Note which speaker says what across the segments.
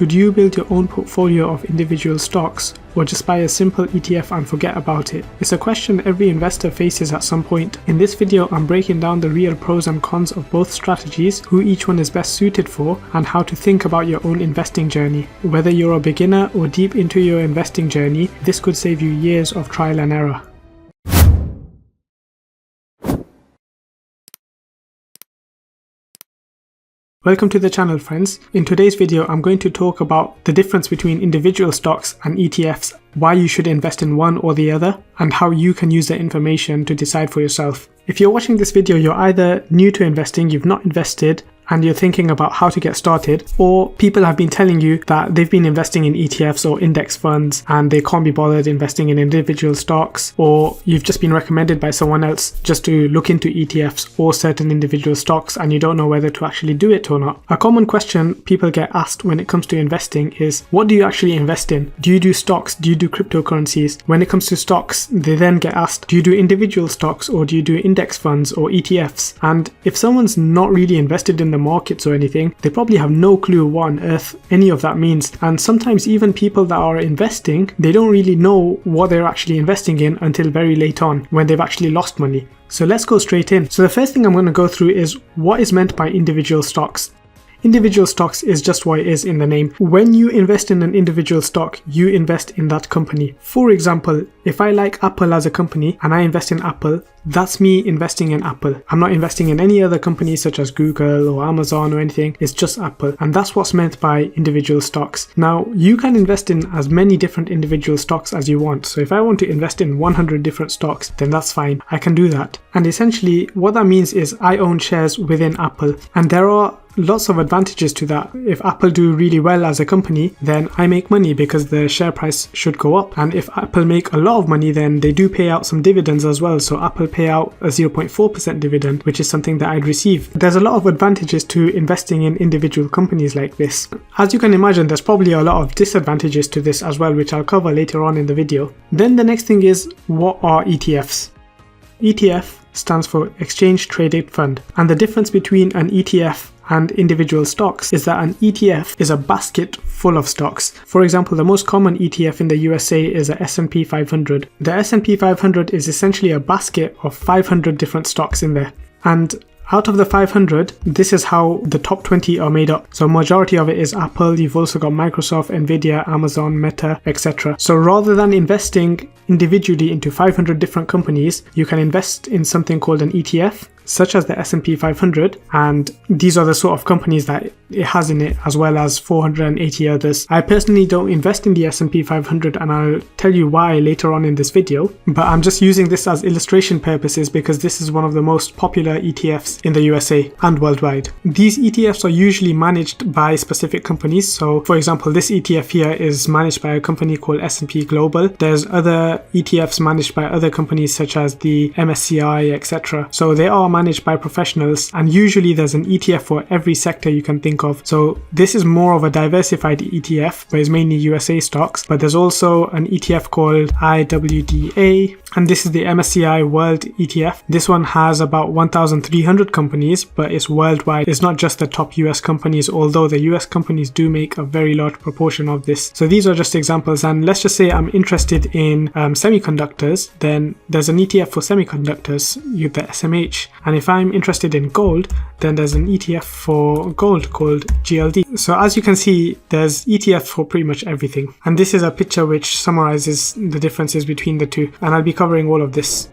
Speaker 1: Should you build your own portfolio of individual stocks or just buy a simple ETF and forget about it? It's a question every investor faces at some point. In this video, I'm breaking down the real pros and cons of both strategies, who each one is best suited for, and how to think about your own investing journey. Whether you're a beginner or deep into your investing journey, this could save you years of trial and error. Welcome to the channel, friends. In today's video, I'm going to talk about the difference between individual stocks and ETFs, why you should invest in one or the other, and how you can use the information to decide for yourself. If you're watching this video, you're either new to investing, you've not invested, and you're thinking about how to get started, or people have been telling you that they've been investing in ETFs or index funds and they can't be bothered investing in individual stocks, or you've just been recommended by someone else just to look into ETFs or certain individual stocks and you don't know whether to actually do it or not. A common question people get asked when it comes to investing is, what do you actually invest in? Do you do stocks? Do you do cryptocurrencies? When it comes to stocks, they then get asked, do you do individual stocks or do you do index funds or ETFs? And if someone's not really invested in the markets or anything, they probably have no clue what on earth any of that means. And sometimes even people that are investing, they don't really know what they're actually investing in until very late on when they've actually lost money. So let's go straight in. So the first thing I'm going to go through is what is meant by individual stocks. Individual stocks is just what it is in the name. When you invest in an individual stock, you invest in that company. For example, if I like Apple as a company and I invest in Apple, that's me investing in Apple. I'm not investing in any other company such as Google or Amazon or anything. It's just Apple. And that's what's meant by individual stocks. Now, you can invest in as many different individual stocks as you want. So if I want to invest in 100 different stocks, then that's fine. I can do that. And essentially what that means is I own shares within Apple. And there are lots of advantages to that. If Apple do really well as a company, then I make money because the share price should go up. And if Apple make a lot of money, then they do pay out some dividends as well. So Apple pay out a 0.4% dividend, which is something that I'd receive. There's a lot of advantages to investing in individual companies like this. As you can imagine, there's probably a lot of disadvantages to this as well, which I'll cover later on in the video. Then the next thing is, what are ETFs? ETF stands for Exchange Traded Fund. And the difference between an ETF and individual stocks is that an ETF is a basket full of stocks. For example, the most common ETF in the USA is a S&P 500. The S&P 500 is essentially a basket of 500 different stocks in there. And out of the 500, this is how the top 20 are made up. So majority of it is Apple, you've also got Microsoft, Nvidia, Amazon, Meta, etc. So rather than investing individually into 500 different companies, you can invest in something called an ETF, such as the S&P 500, and these are the sort of companies that it has in it, as well as 480 others. I personally don't invest in the S&P 500 and I'll tell you why later on in this video, but I'm just using this as illustration purposes because this is one of the most popular ETFs in the USA and worldwide. These ETFs are usually managed by specific companies. So for example, this ETF here is managed by a company called S&P Global. There's other ETFs managed by other companies such as the MSCI, etc. So they are managed by professionals, and usually there's an ETF for every sector you can think of. So this is more of a diversified ETF, but it's mainly USA stocks. But there's also an ETF called IWDA, and this is the MSCI World ETF. This one has about 1,300 companies, but it's worldwide. It's not just the top US companies, although the US companies do make a very large proportion of this. So these are just examples, and let's just say I'm interested in semiconductors, then there's an ETF for semiconductors, the SMH. And if I'm interested in gold, then there's an ETF for gold called GLD. So as you can see, there's ETFs for pretty much everything. And this is a picture which summarizes the differences between the two. And I'll be covering all of this.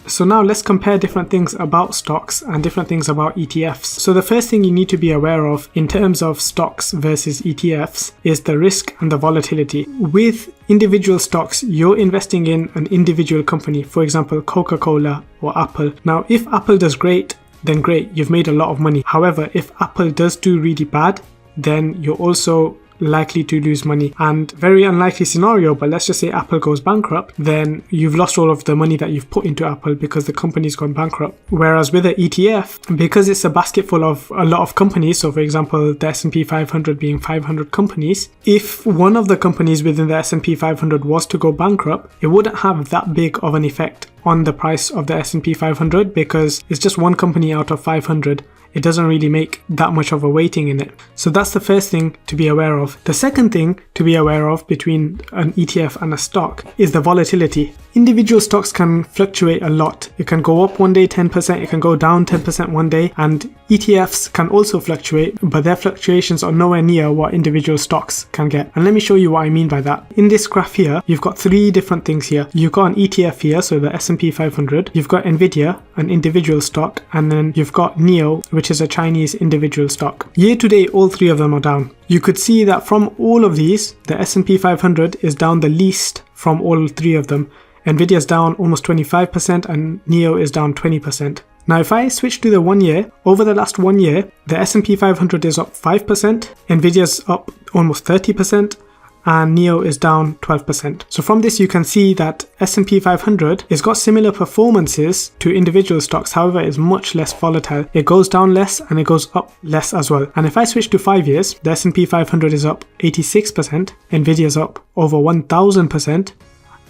Speaker 1: So now let's compare different things about stocks and different things about ETFs. So the first thing you need to be aware of in terms of stocks versus ETFs is the risk and the volatility. With individual stocks, you're investing in an individual company, for example, Coca-Cola or Apple. Now, if Apple does great, then great, you've made a lot of money. However, if Apple does do really bad, then you're also likely to lose money. And very unlikely scenario, but let's just say Apple goes bankrupt, then you've lost all of the money that you've put into Apple because the company's gone bankrupt. Whereas with an ETF, because it's a basket full of a lot of companies, so for example the S&P 500 being 500 companies, if one of the companies within the S&P 500 was to go bankrupt, it wouldn't have that big of an effect. on the price of the S&P 500 because it's just one company out of 500. It doesn't really make that much of a weighting in it. So that's the first thing to be aware of. The second thing to be aware of between an ETF and a stock is the volatility. Individual stocks can fluctuate a lot. It can go up one day 10%, it can go down 10% one day, and ETFs can also fluctuate, but their fluctuations are nowhere near what individual stocks can get. And let me show you what I mean by that. In this graph here, you've got three different things here. You've got an ETF here, so the S&P 500. You've got Nvidia, an individual stock, and then you've got NIO, which is a Chinese individual stock. Year to date, all three of them are down. You could see that from all of these, the S&P 500 is down the least from all three of them. Nvidia is down almost 25% and NIO is down 20%. Now if I switch to the 1 year, over the last 1 year, the S&P 500 is up 5%, Nvidia is up almost 30%, and NIO is down 12%. So from this you can see that S&P 500 has got similar performances to individual stocks, however it's much less volatile. It goes down less and it goes up less as well. And if I switch to 5 years, the S&P 500 is up 86%, Nvidia is up over 1000%,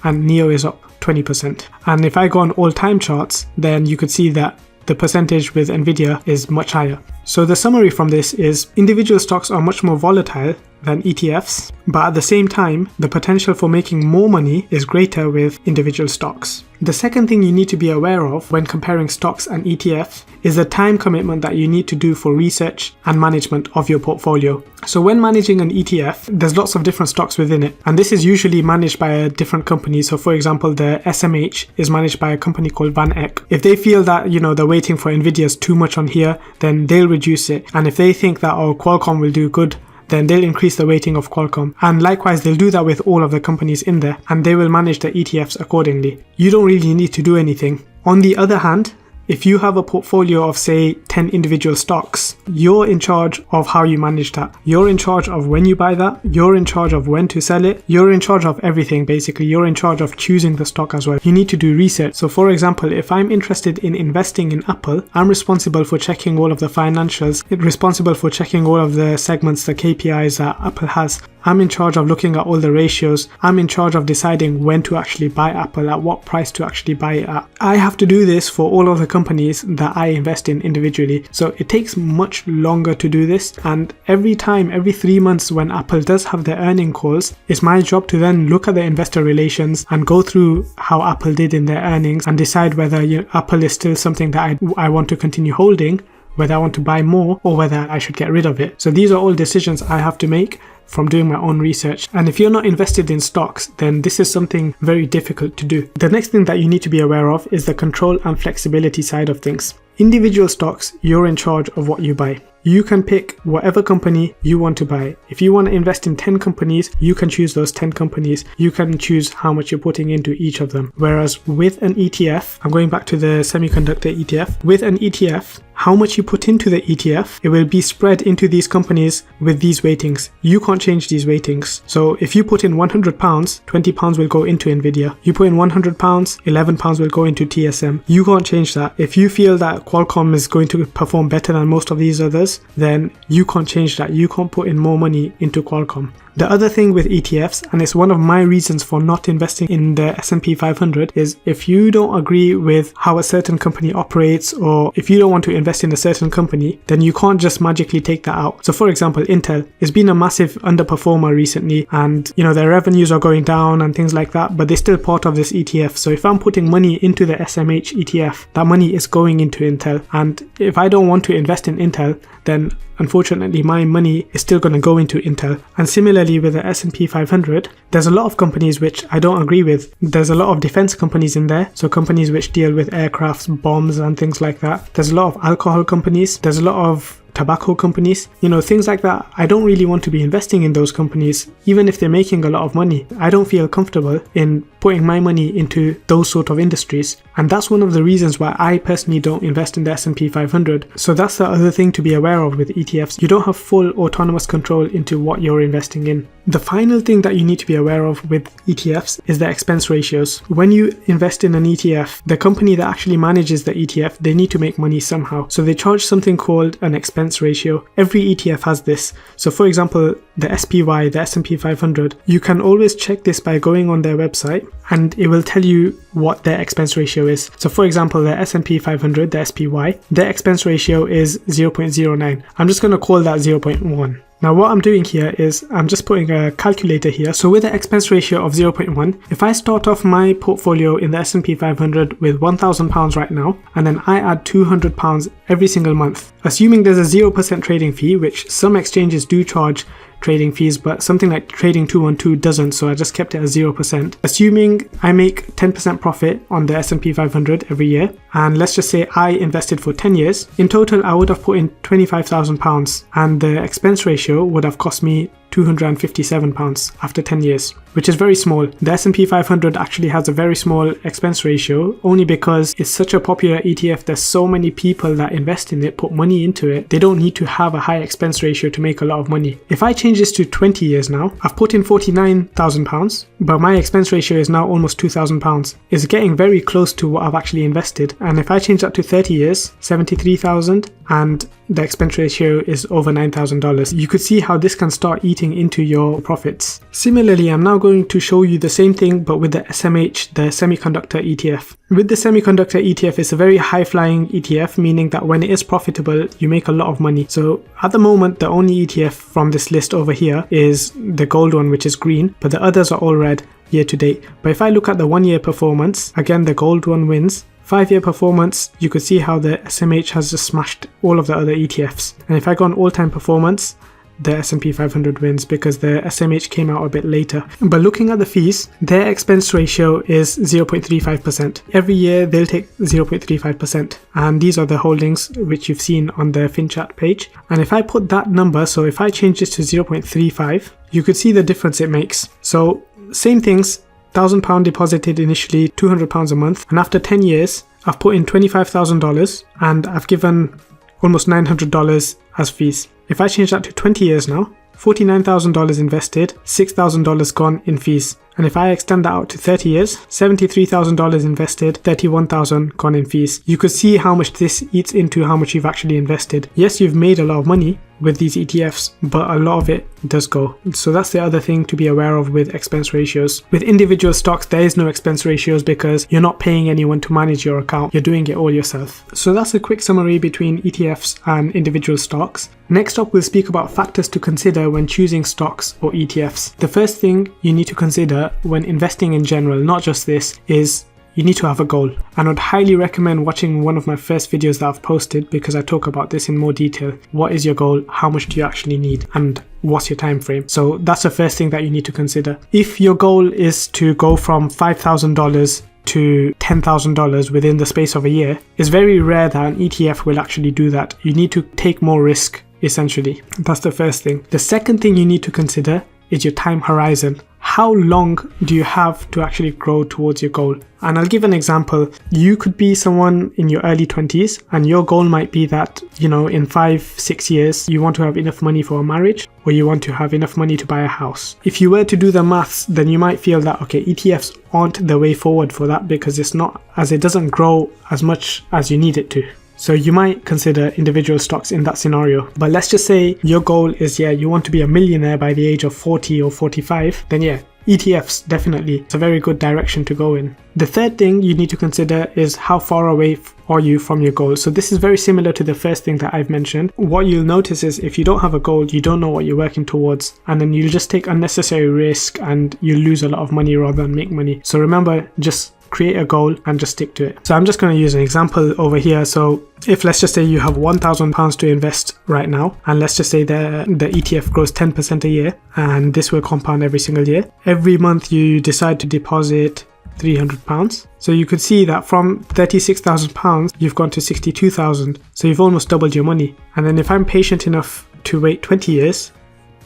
Speaker 1: and NIO is up 20%. And if I go on all-time charts, then you could see that the percentage with Nvidia is much higher. So the summary from this is individual stocks are much more volatile than ETFs, but at the same time, the potential for making more money is greater with individual stocks. The second thing you need to be aware of when comparing stocks and ETFs is the time commitment that you need to do for research and management of your portfolio. So when managing an ETF, there's lots of different stocks within it, and this is usually managed by a different company. So for example, the SMH is managed by a company called Van Eck. If they feel that, the weighting for Nvidia is too much on here, then they'll reduce it. And if they think that, Qualcomm will do good, then they'll increase the weighting of Qualcomm. And likewise, they'll do that with all of the companies in there, and they will manage the ETFs accordingly. You don't really need to do anything. On the other hand, if you have a portfolio of say 10 individual stocks, you're in charge of how you manage that. You're in charge of when you buy that. You're in charge of when to sell it. You're in charge of everything basically. You're in charge of choosing the stock as well. You need to do research. So for example, if I'm interested in investing in Apple, I'm responsible for checking all of the financials, responsible for checking all of the segments, the KPIs that Apple has. I'm in charge of looking at all the ratios. I'm in charge of deciding when to actually buy Apple, at what price to actually buy it at. I have to do this for all of the companies that I invest in individually. So it takes much longer to do this. And every 3 months when Apple does have their earning calls, it's my job to then look at the investor relations and go through how Apple did in their earnings and decide whether Apple is still something that I want to continue holding, whether I want to buy more or whether I should get rid of it. So these are all decisions I have to make from doing my own research. And if you're not invested in stocks, then this is something very difficult to do. The next thing that you need to be aware of is the control and flexibility side of things. Individual stocks, you're in charge of what you buy. You can pick whatever company you want to buy. If you want to invest in 10 companies, you can choose those 10 companies. You can choose how much you're putting into each of them. Whereas with an ETF, I'm going back to the semiconductor ETF. With an ETF, how much you put into the ETF, it will be spread into these companies with these weightings. You can't change these weightings. So if you put in £100, £20 will go into Nvidia. You put in £100, £11 will go into TSM. You can't change that. If you feel that Qualcomm is going to perform better than most of these others, then you can't change that. You can't put in more money into Qualcomm. The other thing with ETFs, and it's one of my reasons for not investing in the S&P 500, is if you don't agree with how a certain company operates, or if you don't want to invest in a certain company, then you can't just magically take that out. So for example, Intel has been a massive underperformer recently, and their revenues are going down and things like that, but they're still part of this ETF. So if I'm putting money into the SMH ETF, that money is going into Intel. And if I don't want to invest in Intel, then unfortunately my money is still going to go into Intel. And similarly with the S&P 500, there's a lot of companies which I don't agree with. There's a lot of defense companies in there, so companies which deal with aircrafts, bombs and things like that. There's a lot of alcohol companies, there's a lot of tobacco companies, things like that. I don't really want to be investing in those companies, even if they're making a lot of money. I don't feel comfortable in putting my money into those sort of industries, and that's one of the reasons why I personally don't invest in the S&P 500. So that's the other thing to be aware of with ETFs. You don't have full autonomous control into what you're investing in. The final thing that you need to be aware of with ETFs is the expense ratios. When you invest in an ETF, the company that actually manages the ETF, they need to make money somehow. So they charge something called an expense ratio. Every ETF has this. So for example, the SPY, the S&P 500, you can always check this by going on their website and it will tell you what their expense ratio is. So for example, the S&P 500, the SPY, their expense ratio is 0.09. I'm just going to call that 0.1. Now what I'm doing here is I'm just putting a calculator here. So with an expense ratio of 0.1, if I start off my portfolio in the S&P 500 with £1,000 right now, and then I add £200 every single month, assuming there's a 0% trading fee, which some exchanges do charge trading fees, but something like Trading 212 doesn't, so I just kept it at 0%. Assuming I make 10% profit on the S&P 500 every year, and let's just say I invested for 10 years, in total I would have put in £25,000 and the expense ratio would have cost me £257 after 10 years, which is very small. The S&P 500 actually has a very small expense ratio only because it's such a popular ETF. There's so many people that invest in it, put money into it. They don't need to have a high expense ratio to make a lot of money. If I change this to 20 years now, I've put in £49,000, but my expense ratio is now almost £2,000. It's getting very close to what I've actually invested. And if I change that to 30 years, £73,000, and the expense ratio is over $9,000. You could see how this can start eating into your profits. Similarly, I'm now going to show you the same thing but with the SMH, the semiconductor ETF. With the semiconductor ETF, it's a very high-flying ETF, meaning that when it is profitable, you make a lot of money. So at the moment, the only ETF from this list over here is the gold one, which is green, but the others are all red year to date. But if I look at the 1 year performance, again, the gold one wins. 5-year performance, you could see how the SMH has just smashed all of the other ETFs. And if I go on all-time performance, the S&P 500 wins because the SMH came out a bit later. But looking at the fees, their expense ratio is 0.35%. Every year they'll take 0.35%. And these are the holdings which you've seen on the FinChat page. And if I put that number, so if I change this to 0.35, you could see the difference it makes. So same things. £1,000 deposited initially, £200 a month, and after 10 years I've put in $25,000 and I've given almost $900 as fees. If I change that to 20 years now, $49,000 invested, $6,000 gone in fees. And if I extend that out to 30 years, $73,000 invested, $31,000 gone in fees. You could see how much this eats into how much you've actually invested. Yes, you've made a lot of money with these ETFs, but a lot of it does go. So that's the other thing to be aware of with expense ratios. With individual stocks, there is no expense ratios because you're not paying anyone to manage your account. You're doing it all yourself. So that's a quick summary between ETFs and individual stocks. Next up, we'll speak about factors to consider when choosing stocks or ETFs. The first thing you need to consider when investing in general, not just this, is you need to have a goal. And I'd highly recommend watching one of my first videos that I've posted because I talk about this in more detail. What is your goal? How much do you actually need? And what's your time frame? So that's the first thing that you need to consider. If your goal is to go from $5,000 to $10,000 within the space of a year, it's very rare that an ETF will actually do that. You need to take more risk, essentially. That's the first thing. The second thing you need to consider is your time horizon. How long do you have to actually grow towards your goal? And I'll give an example. You could be someone in your early 20s and your goal might be that, in 5-6 years, you want to have enough money for a marriage or you want to have enough money to buy a house. If you were to do the maths, then you might feel that, okay, ETFs aren't the way forward for that because it doesn't grow as much as you need it to. So you might consider individual stocks in that scenario. But let's just say your goal is, you want to be a millionaire by the age of 40 or 45, then ETFs definitely. It's a very good direction to go in. The third thing you need to consider is how far away are you from your goal. So this is very similar to the first thing that I've mentioned. What you'll notice is if you don't have a goal, you don't know what you're working towards, and then you'll just take unnecessary risk and you lose a lot of money rather than make money. So remember, just create a goal and just stick to it. So I'm just going to use an example over here. So if let's just say you have £1,000 to invest right now, and let's just say the ETF grows 10% a year, and this will compound every single year. Every month you decide to deposit £300. So you could see that from £36,000, you've gone to £62,000. So you've almost doubled your money. And then if I'm patient enough to wait 20 years,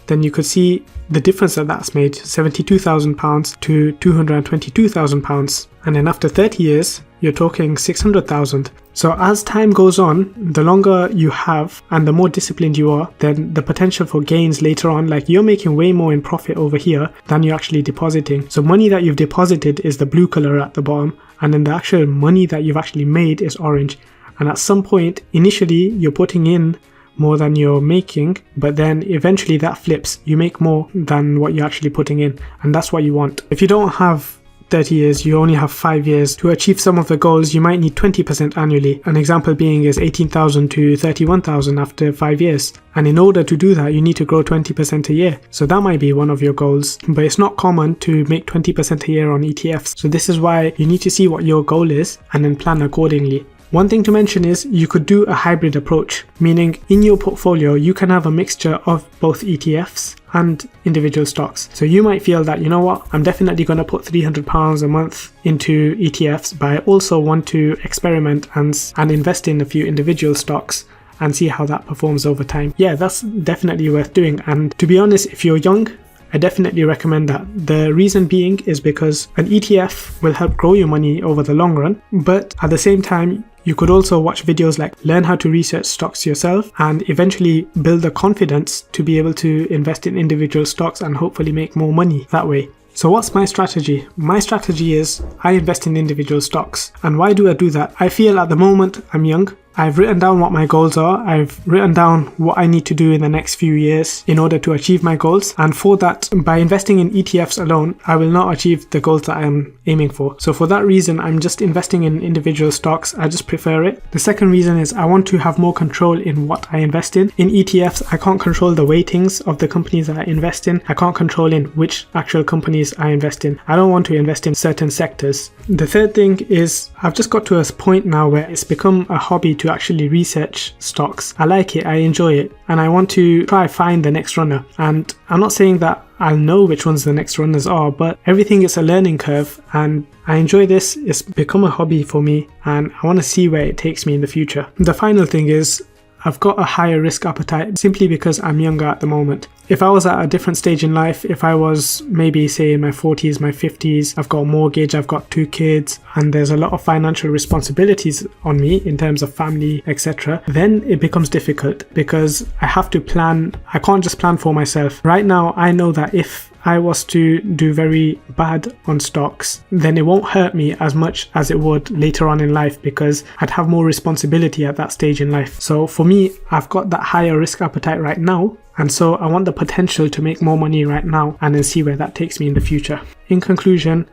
Speaker 1: then you could see the difference that's made, £72,000 to £222,000. And then after 30 years, you're talking £600,000. So as time goes on, the longer you have and the more disciplined you are, then the potential for gains later on, like you're making way more in profit over here than you're actually depositing. So money that you've deposited is the blue color at the bottom, and then the actual money that you've actually made is orange. And at some point, initially you're putting in more than you're making, but then eventually that flips. You make more than what you're actually putting in, and that's what you want. If you don't have 30 years, you only have 5 years to achieve some of the goals, you might need 20% annually. An example being is 18,000 to 31,000 after 5 years. And in order to do that, you need to grow 20% a year. So that might be one of your goals, but it's not common to make 20% a year on ETFs. So this is why you need to see what your goal is and then plan accordingly. One thing to mention is you could do a hybrid approach, meaning in your portfolio, you can have a mixture of both ETFs and individual stocks. So you might feel that, you know what, I'm definitely going to put £300 a month into ETFs, but I also want to experiment and invest in a few individual stocks and see how that performs over time. Yeah, that's definitely worth doing. And to be honest, if you're young, I definitely recommend that. The reason being is because an ETF will help grow your money over the long run, but at the same time, you could also watch videos like learn how to research stocks yourself and eventually build the confidence to be able to invest in individual stocks and hopefully make more money that way. So what's my strategy? My strategy is I invest in individual stocks. And why do I do that? I feel at the moment I'm young. I've written down what my goals are. I've written down what I need to do in the next few years in order to achieve my goals. And for that, by investing in ETFs alone, I will not achieve the goals that I'm aiming for. So for that reason, I'm just investing in individual stocks. I just prefer it. The second reason is I want to have more control in what I invest in. In ETFs, I can't control the weightings of the companies that I invest in. I can't control in which actual companies I invest in. I don't want to invest in certain sectors. The third thing is I've just got to a point now where it's become a hobby to actually research stocks. I like it, I enjoy it, and I want to try find the next runner. And I'm not saying that I'll know which ones the next runners are, but everything is a learning curve and I enjoy this. It's become a hobby for me and I want to see where it takes me in the future. The final thing is I've got a higher risk appetite simply because I'm younger at the moment. If I was at a different stage in life, if I was maybe say in my 40s, my 50s, I've got a mortgage, I've got 2 kids, and there's a lot of financial responsibilities on me in terms of family, etc., then it becomes difficult because I have to plan. I can't just plan for myself. Right now, I know that if I was to do very bad on stocks, then it won't hurt me as much as it would later on in life because I'd have more responsibility at that stage in life. So for me, I've got that higher risk appetite right now. And so I want the potential to make more money right now and then see where that takes me in the future. In conclusion,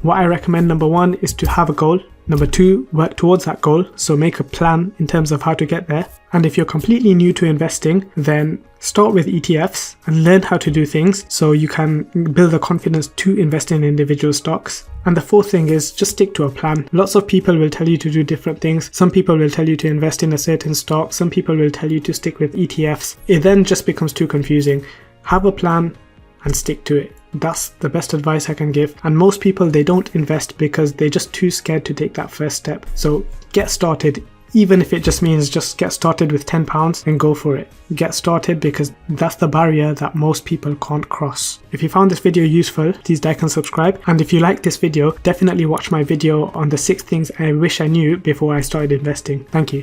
Speaker 1: what I recommend, number 1 is to have a goal. Number 2, work towards that goal. So make a plan in terms of how to get there. And if you're completely new to investing, then start with ETFs and learn how to do things so you can build the confidence to invest in individual stocks. And the 4th thing is just stick to a plan. Lots of people will tell you to do different things. Some people will tell you to invest in a certain stock. Some people will tell you to stick with ETFs. It then just becomes too confusing. Have a plan and stick to it. That's the best advice I can give. And most people, they don't invest because they're just too scared to take that first step. So get started. Even if it just means just get started with £10 and go for it. Get started because that's the barrier that most people can't cross. If you found this video useful, please like and subscribe. And if you like this video, definitely watch my video on the 6 things I wish I knew before I started investing. Thank you.